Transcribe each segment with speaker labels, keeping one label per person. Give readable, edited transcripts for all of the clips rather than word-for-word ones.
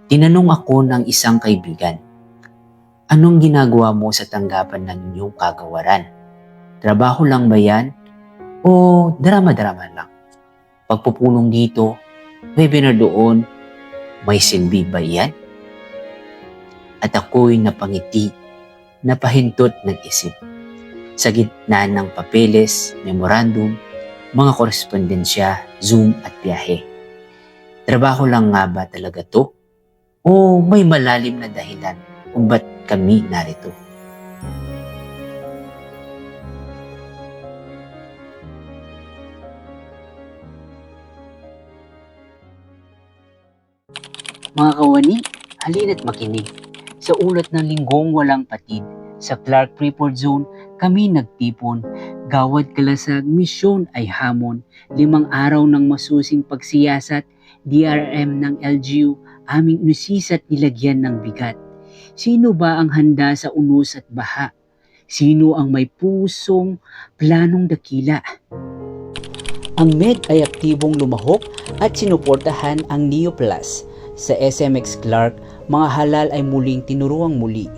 Speaker 1: Tinanong ako ng isang kaibigan, anong ginagawa mo sa tanggapan ng inyong kagawaran? Trabaho lang ba yan? O drama-drama lang? Pagpupulong dito, webinar doon, may silbi ba yan? At ako'y napangiti, napahintot ng isip. Sa gitna ng papeles, memorandum, mga korespondensya, Zoom at biyahe. Trabaho lang nga ba talaga to? O may malalim na dahilan kung ba't kami narito? Mga kawani, halina't makinig. Sa ulat ng linggong walang patid, sa Clark Freeport Zone, kami nagtipon. Gawad kalasag, misyon ay hamon. 5 araw ng masusing pagsiyasat, DRM ng LGU, aming inusisat nilagyan ng bigat. Sino ba ang handa sa unos at baha? Sino ang may pusong planong dakila? Ang MED ay aktibong lumahok at sinuportahan ang Neo Plus. Sa SMX Clark, mga halal ay muling tinuruang muli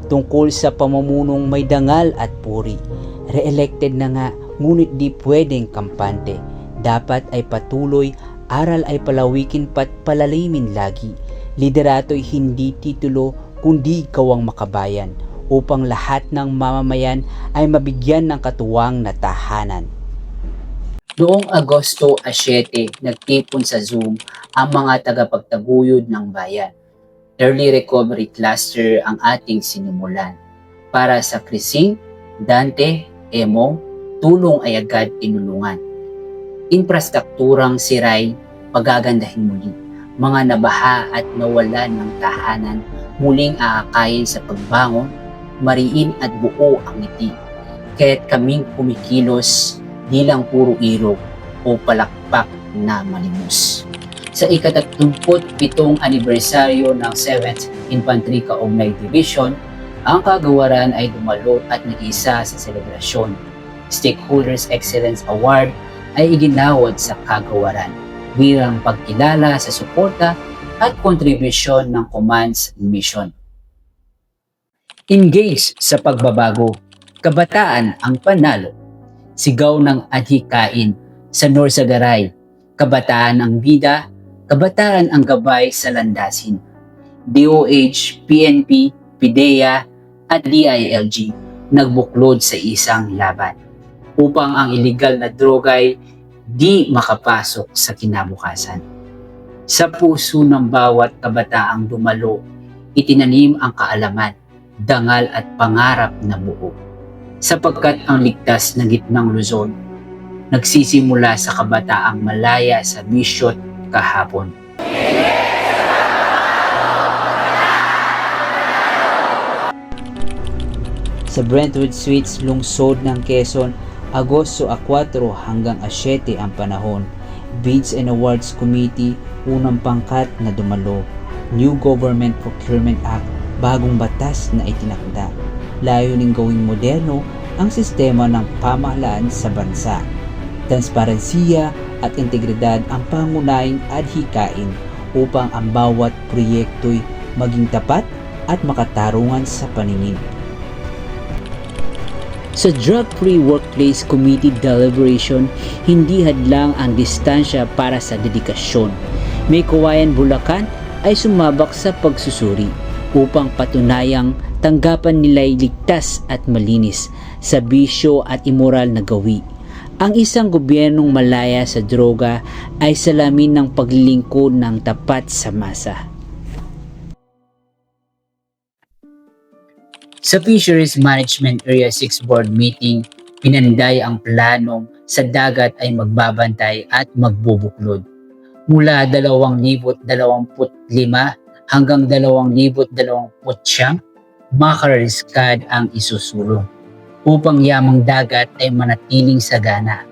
Speaker 1: tungkol sa pamamunong may dangal at puri. Re-elected na nga, ngunit di pwedeng kampante. Dapat ay patuloy, aral ay palawikin pat palalimin lagi. Liderato'y hindi titulo kundi gawang makabayan upang lahat ng mamamayan ay mabigyan ng katuwang na tahanan. Noong Agosto 7, nagtipon sa Zoom ang mga tagapagtaguyod ng bayan. Early recovery cluster ang ating sinimulan. Para sa Crising, Dante, Emong, tulong ay agad tinulungan. Infrastrukturang siray, pagagandahin muli. Mga nabaha at nawalan ng tahanan, muling aakayin sa pagbangon, mariin at buo ang ngiti. Kaya't kaming kumikilos, di lang puro irog o palakpak na malimos. Sa ika-37 anibersaryo ng 7th Infantry Kaugnay Division, ang kagawaran ay dumalo at nag-isa sa selebrasyon. Stakeholders Excellence Award ay iginawad sa kagawaran bilang pagkilala sa suporta at kontribusyon ng Commands Mission. Engage sa pagbabago, kabataan ang panalo. Sigaw ng adhikain sa Norsagaray, kabataan ang bida, kabataan ang gabay sa landasin. DOH, PNP, PIDEA at DILG nagbuklod sa isang laban upang ang iligal na droga'y di makapasok sa kinabukasan. Sa puso ng bawat kabataang dumalo, itinanim ang kaalaman, dangal at pangarap na buo. Sapagkat ang ligtas na gitnang Luzon, nagsisimula sa kabataang malaya sa bisyot kahapon. Sa Brentwood Suites, lungsod ng Quezon, Agosto 4 hanggang 7 ang panahon. Bids and Awards Committee, unang pangkat na dumalo. New Government Procurement Act, bagong batas na itinakda. Layuning gawing moderno ang sistema ng pamahalaan sa bansa. Transparensiya at integridad ang pangunahing adhikain upang ang bawat proyekto'y maging tapat at makatarungan sa paningin. Sa Drug-Free Workplace Committee deliberation, hindi hadlang ang distansya para sa dedikasyon. May Kawayan Bulacan ay sumabak sa pagsusuri upang patunayang tanggapan nila'y ligtas at malinis sa bisyo at immoral na gawi. Ang isang gobyernong malaya sa droga ay salamin ng paglilingkod ng tapat sa masa. Sa Fisheries Management Area 6 Board Meeting, pinanday ang planong sa dagat ay magbabantay at magbubuklod. Mula 2025 hanggang 2029, makariskad ang isusulong upang yamang dagat ay manatiling sagana,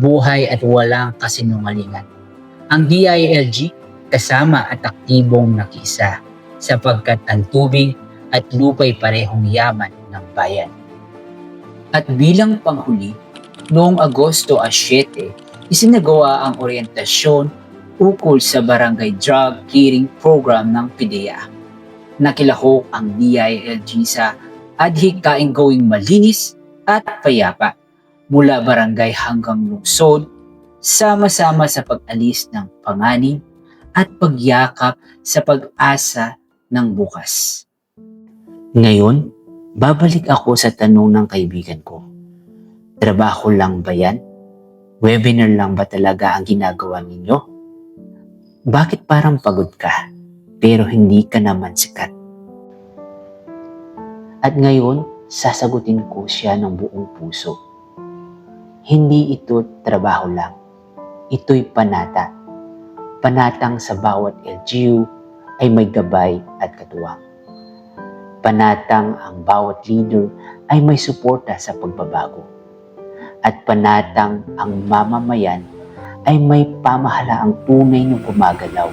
Speaker 1: buhay at walang kasinungalingan. Ang DILG kasama at aktibong nakiisa sapagkat ang tubig at lupa'y parehong yaman ng bayan. At bilang panghuli, noong Agosto 7, isinagawa ang oryentasyon ukol sa Barangay Drug Clearing Program ng PIDEA. Nakilahok ang DILG sa adhikaing gawing malinis at payapa mula barangay hanggang lungsod, sama-sama sa pag-alis ng panganib at pagyakap sa pag-asa ng bukas. Ngayon, babalik ako sa tanong ng kaibigan ko. Trabaho lang ba yan? Webinar lang ba talaga ang ginagawa ninyo? Bakit parang pagod ka, pero hindi ka naman sikat? At ngayon, sasagutin ko siya ng buong puso. Hindi ito trabaho lang. Ito'y panata. Panatang sa bawat LGU ay may gabay at katuwang. Panatang ang bawat leader ay may suporta sa pagbabago. At panatang ang mamamayan ay may pamahalaang tunay na gumagalaw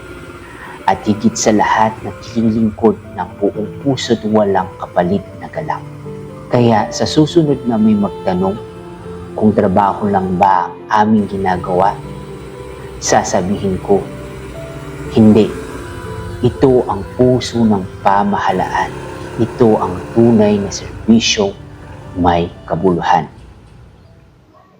Speaker 1: at higit sa lahat na naglilingkod ng buong puso't walang kapalit na galang. Kaya sa susunod na may magtanong kung trabaho lang ba ang aming ginagawa, sasabihin ko, hindi. Ito ang puso ng pamahalaan. Ito ang tunay na serbisyong may kabuluhan.